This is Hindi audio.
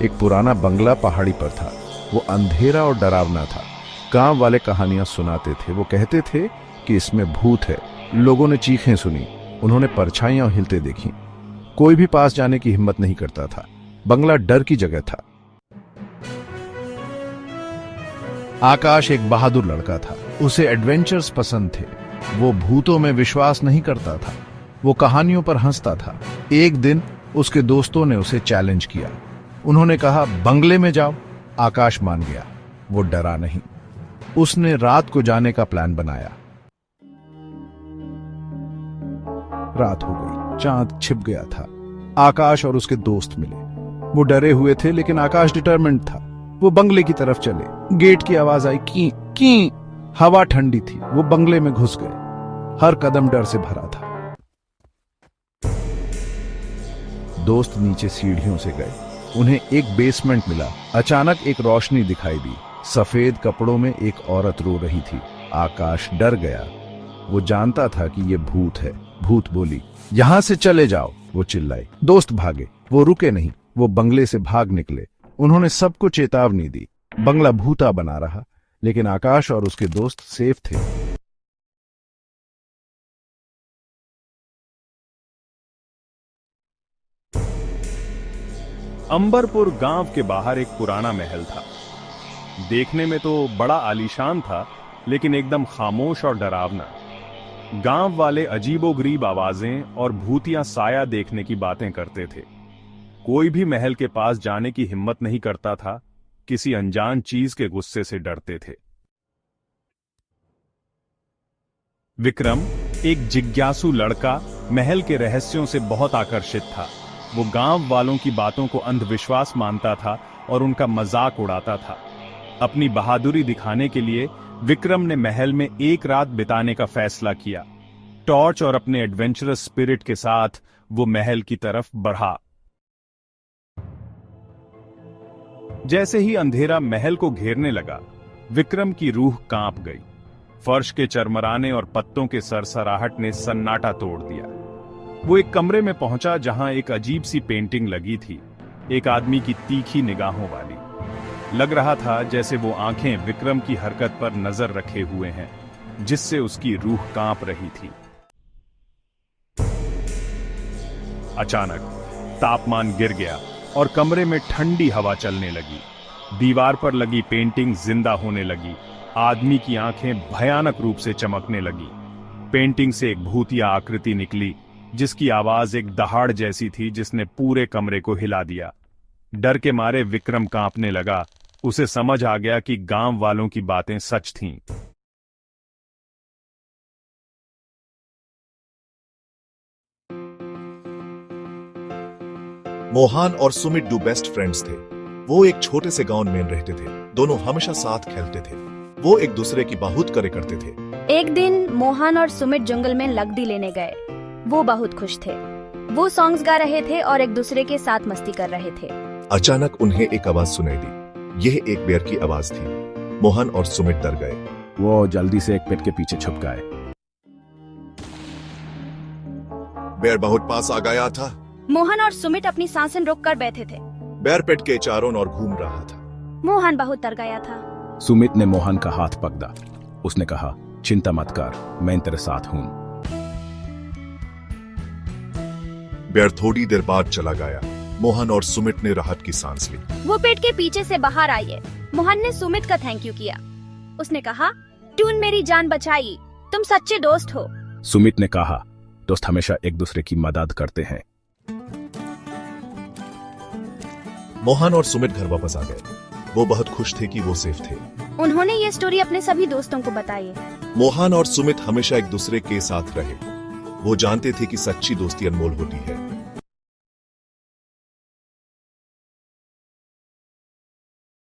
एक पुराना बंगला पहाड़ी पर था। वो अंधेरा और डरावना था। गांव वाले कहानियां सुनाते थे। वो कहते थे कि इसमें भूत है। लोगों ने चीखें सुनी, उन्होंने परछाइयां हिलते देखी। कोई भी पास जाने की हिम्मत नहीं करता था। बंगला डर की जगह था। आकाश एक बहादुर लड़का था। उसे एडवेंचर्स पसंद थे। वो भूतों में विश्वास नहीं करता था। वो कहानियों पर हंसता था। एक दिन उसके दोस्तों ने उसे चैलेंज किया। उन्होंने कहा, बंगले में जाओ। आकाश मान गया। वो डरा नहीं। उसने रात को जाने का प्लान बनाया। रात हो गई, चांद छिप गया था। आकाश और उसके दोस्त मिले। वो डरे हुए थे, लेकिन आकाश डिटरमिन्ड था। वो बंगले की तरफ चले। गेट की आवाज आई, की की। हवा ठंडी थी। वो बंगले में घुस गए। हर कदम डर से भरा था। दोस्त नीचे सीढ़ियों से गए। उन्हें एक बेसमेंट मिला। अचानक एक रोशनी दिखाई दी। सफेद कपड़ों में एक औरत रो रही थी। आकाश डर गया। वो जानता था कि ये भूत है। भूत बोली, यहां से चले जाओ। वो चिल्लाई। दोस्त भागे। वो रुके नहीं। वो बंगले से भाग निकले। उन्होंने सबको चेतावनी दी। बंगला भूता बना रहा, लेकिन आकाश और उसके दोस्त सेफ थे। अंबरपुर गांव के बाहर एक पुराना महल था। देखने में तो बड़ा आलीशान था, लेकिन एकदम खामोश और डरावना। गांव वाले अजीबोगरीब आवाजें और भूतिया साया देखने की बातें करते थे। कोई भी महल के पास जाने की हिम्मत नहीं करता था। किसी अनजान चीज के गुस्से से डरते थे। विक्रम, एक जिज्ञासु लड़का, महल के रहस्यों से बहुत आकर्षित था। वो गांव वालों की बातों को अंधविश्वास मानता था और उनका मजाक उड़ाता था। अपनी बहादुरी दिखाने के लिए विक्रम ने महल में एक रात बिताने का फैसला किया। टॉर्च और अपने एडवेंचरस स्पिरिट के साथ वो महल की तरफ बढ़ा। जैसे ही अंधेरा महल को घेरने लगा, विक्रम की रूह कांप गई। फर्श के चरमराने और पत्तों के सरसराहट ने सन्नाटा तोड़ दिया। वो एक कमरे में पहुंचा जहां एक अजीब सी पेंटिंग लगी थी, एक आदमी की तीखी निगाहों वाली। लग रहा था जैसे वो आंखें विक्रम की हरकत पर नजर रखे हुए हैं, जिससे उसकी रूह कांप रही थी। अचानक तापमान गिर गया और कमरे में ठंडी हवा चलने लगी। दीवार पर लगी पेंटिंग जिंदा होने लगी। आदमी की आंखें भयानक रूप से चमकने लगी। पेंटिंग से एक भूतिया आकृति निकली, जिसकी आवाज एक दहाड़ जैसी थी, जिसने पूरे कमरे को हिला दिया। डर के मारे विक्रम कांपने लगा। उसे समझ आ गया कि गांव वालों की बातें सच थीं। मोहन और सुमित दो बेस्ट फ्रेंड्स थे। वो एक छोटे से गांव में रहते थे। दोनों हमेशा साथ खेलते थे। वो एक दूसरे की बहुत करे करते थे। एक दिन मोहन और सुमित जंगल में लकड़ी लेने गए। वो बहुत खुश थे। वो सॉन्ग्स गा रहे थे और एक दूसरे के साथ मस्ती कर रहे थे। अचानक उन्हें एक आवाज सुनाई दी। यह एक बेर की आवाज थी। मोहन और सुमित डर गए। वो जल्दी से एक पेड़ के पीछे छुप गए। बेर बहुत पास आ गया था। मोहन और सुमित अपनी सांसें रोककर बैठे थे। बेर पेट के चारों ओर घूम रहा था। मोहन बहुत डर गया था। सुमित ने मोहन का हाथ पकड़ा। उसने कहा, चिंता मत कर, मैं तेरे साथ हूं। बेर थोड़ी देर बाद चला गया। मोहन और सुमित ने राहत की सांस ली। वो पेट के पीछे से बाहर आए। मोहन ने सुमित का थैंक यू किया। उसने कहा, तूने मेरी जान बचाई, तुम सच्चे दोस्त हो। सुमित ने कहा, दोस्त हमेशा एक दूसरे की मदद करते हैं। मोहन और सुमित घर वापस आ गए। वो बहुत खुश थे कि वो सेफ थे। उन्होंने ये स्टोरी अपने सभी दोस्तों को बताई। मोहन और सुमित हमेशा एक दूसरे के साथ रहे। वो जानते थे कि सच्ची दोस्ती अनमोल होती है।